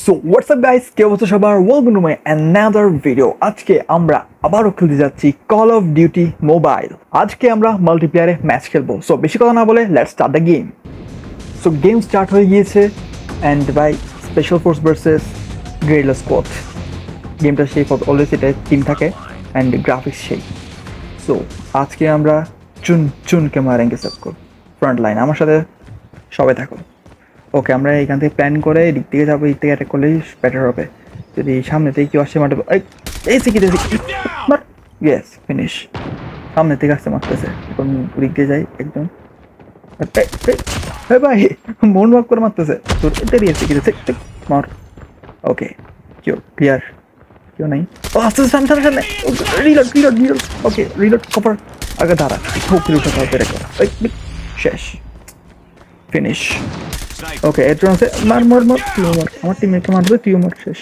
So WhatsApp guys, কে অবস্থা সবার? Welcome to my another video. আজকে আমরা আবারও খেলতে যাচ্ছি কল অফ ডিউটি মোবাইল। আজকে আমরা মাল্টিপ্লেয়ারে ম্যাচ খেলবো। সো বেশি কথা না বলে let's start the game. So game start হয়ে গিয়েছে and by special force versus gradeless squad. গেমটা সেই অলওয়েজ এটা টিম থাকে অ্যান্ড গ্রাফিক্স সেই। সো আজকে আমরা চুনকে মারেঙ্গে সব করব। ফ্রন্ট লাইন আমার সাথে সবাই থাকো। ওকে, আমরা এখান থেকে প্ল্যান করে এদিক থেকে যাবো, এদিক থেকে অ্যাটাক করলেই বেটার হবে। যদি সামনে থেকে কেউ আসছে মারতে এই মার, ইয়েস ফিনিশ। সামনে থেকে আসতে মারতেছে, এখন দিক দিয়ে যাই একদম। ভাই মন ভাগ করে মারতেছে, তোর এটারই এসে কিনেছে মার। ওকে, কেউ ক্লিয়ার, কেউ নাই। ও আস্তে আস্তে সামনে সামনে রিলোড রিলোড রিলোড। ওকে রিলোড কভার, আগে দাঁড়া হোক উঠাতে হবে রেকর্ড। শেষ, ফিনিশ। ওকে এর আছে মার মার মার, তুই মার, আমার টিমমেটকে মারবে, তুইও মার। শেষ,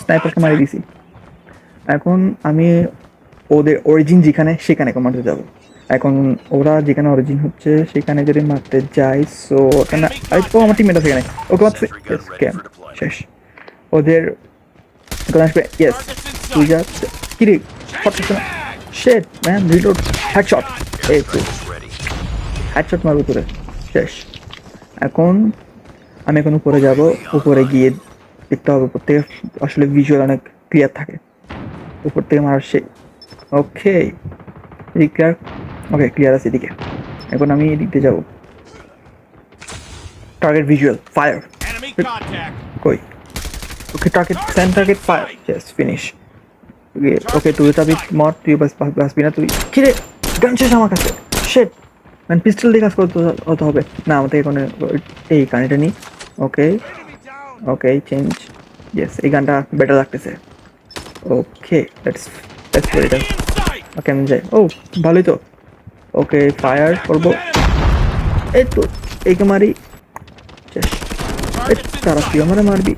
স্নাইপারকে মারি দিছি। এখন আমি ওদের অরিজিন যেখানে সেখানে মারতে যাব। এখন ওরা যেখানে অরিজিন হচ্ছে সেখানে যদি মারতে যাই, সো ওখানে আমার টিমমেট আছে এখানে, ওকে মারছে। ক্যাম্প শেষ ওদের। এখন আসবে, ইয়েস তুই যা। কিরে শেট ম্যান, রিলোড, হেডশট। এই তো হেডশট মারবো তোরে। শেষ। এখন আমি এখন উপরে যাব, উপরে গিয়ে দেখতে হবে উপর থেকে আসলে ভিজুয়াল অনেক ক্লিয়ার থাকে উপর থেকে মারার সেই। ওকে এদিক ক্লিয়ার, ওকে ক্লিয়ার আছে এদিকে। এখন আমি এদিক দিয়ে যাবো। টার্গেট ভিজুয়াল ফায়ার, কই? Okay target send target fire, just finish. Okay তুই যাবি মর, তুই বাসবি না তুই। কিরে গান শেষ আমার কাছে। শেট ম্যান, পিস্টল দিয়ে কাজ করতে হতে হবে না আমাদের এখানে। এই গানটা নিই। ওকে ওকে চেঞ্জ, ইয়েস এই গানটা বেটার লাগতেছে। Okay let's play it. ওকে আমি যাই। ও ভালোই তো। ওকে ফায়ার করবো, এই তো এইকে মারি। শেষ। তারা তুই আমার মারবি,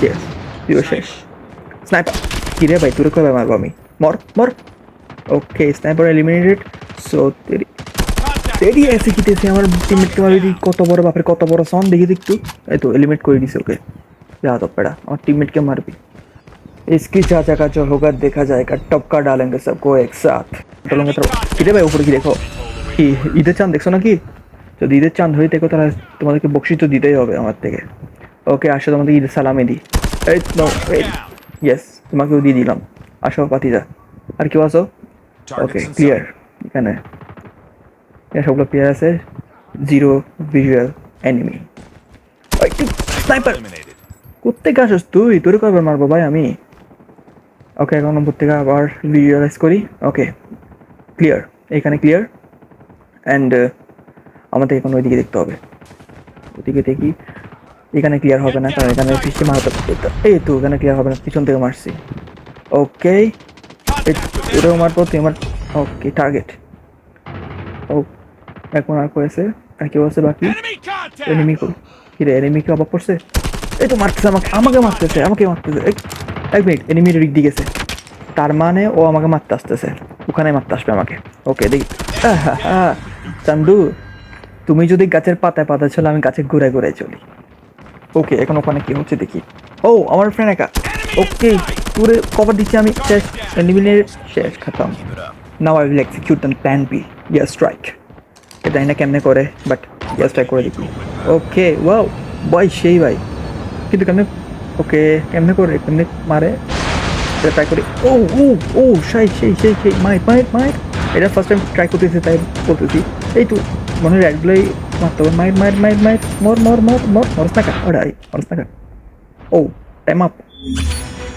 ইয়েস তুইও শেষ। স্নাইপার কিরে ভাই, তোর কবে মারবো আমি? মর মর। ওকে স্নাইপার এলিমিনেটেড। সো তেরি এসে কিতেছে আমার টিমমেটকে মারবি। কত বড় বাপরে, কত বড় সন দেখি একটু। এই তো এলিমিনেট করে দিছে ওকে। যা তো পেড়া, আমার টিমমেটকে মারবি। इसकी चाचा का जो होगा देखा जाएगा, टपका डालेंगे सबको एक साथ। চলুন তো কিরে ভাই, উপরে কি দেখো? কি ঈদের চাঁদ দেখছো নাকি? যদি ঈদের চাঁদ হয়ে দেখো তাহলে তোমাদেরকে বকশিশ তো দিতেই হবে আমার থেকে। ওকে আসো, তোমাদের ঈদের সালামে দিই। এই নো ইয়েস, তোমাকেও দিয়ে দিলাম। আসো পাতিদা, আর কেউ আসো। ওকে ক্লিয়ার, এখানে সবগুলো ক্লিয়ার আছে। Zero visual enemy. স্নাইপার কোত্থেকে আসোস তুই? তোর কবে মারবো ভাই আমি? ওকে এখন নম্বর থেকে আবার ভিজুয়ালাইজ করি। ওকে ক্লিয়ার, এখানে ক্লিয়ার অ্যান্ড আমাদের এখন ওইদিকে দেখতে হবে। ওইদিকে দেখি, এখানে ক্লিয়ার হবে না কারণ এখানে পিছিয়ে মারতে। এই তো এখানে ক্লিয়ার হবে না, পিছন থেকে মারছি। ওকে ওটাও মারবো, তুই আমার। ওকে টার্গেট। ও এখন আর করেছে, আর কেউ আছে বাকি? এনিমি কই? কিরে এনিমিকে অবাক করছে? এই তো মারতেছে আমাকে, আমাকে মারতেছে। এক মিনিট, এনিমির দিক দিয়ে গেছে, তার মানে ও আমাকে মারতে আসতেছে, ওখানে মারতে আসবে আমাকে। ওকে দেখি। চান্দু, তুমি যদি গাছের পাতায় পাতা ছিল, আমি গাছে ঘুরে ঘুরে চলি। ওকে এখন ওখানে কি হচ্ছে দেখি। ও আমার ফ্রেন্ড একা। ওকে পুরো কভার দিচ্ছি আমি। শেষ, এলিমিনেটেড, শেষ, খতম। Now I will execute the plan B, air strike. এটা জানি না কেমনে করে, বাট ইয়ার স্ট্রাইক করে দেখি। ওকে ওয়াও ভাই, সেই ভাই, কিন্তু কেমনে? ওকে কেমনে করে, কেমনে মারে ট্রাই করি। ও ও ও সেই সেই সেই সেই মাইট মাইট মাইট। এটা ফার্স্ট টাইম ট্রাই করতেছি তাই বলতেছি। এই তো মনে হয় একগুলোই মারতে হবে। মাইট মাইট মাইট মাইট, মর মর মর মর, মরস না কা ওরাই, মরস না কা। ও টাইম আপ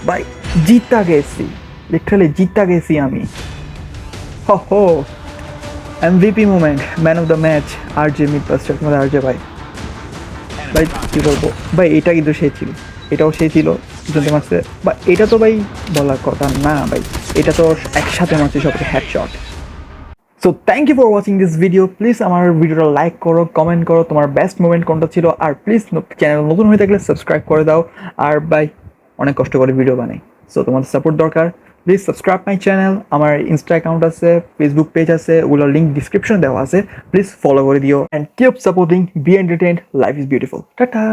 ভাই, জিতা গেছি, লিটারালি জিতা গেছি আমি। হো হো MVP moment, man of the match, আর জে মিড পাস্টার, তোমাদের আর জে ভাই। ভাই কী বলবো ভাই, এটা কিন্তু সে ছিল, এটাও সে ছিল পিছনতে মারছে। বা এটা তো ভাই বলার কথা না ভাই, এটা তো একসাথে মারছে সবকে headshot. So thank you for watching this video. Please আমার ভিডিওটা লাইক করো, কমেন্ট করো তোমার বেস্ট মোমেন্ট কোনটা ছিল, আর প্লিজ চ্যানেল নতুন হয়ে থাকলে সাবস্ক্রাইব করে দাও। আর ভাই অনেক কষ্ট করে ভিডিও বানাই, সো তোমাদের সাপোর্ট দরকার। Please subscribe my channel. আমার ইনস্টা অ্যাকাউন্ট আছে, ফেসবুক পেজ আছে, ওগুলোর লিঙ্ক ডিসক্রিপশন দেওয়া আছে। প্লিজ ফলো করে দিও and keep supporting, be entertained, life is beautiful. Tata.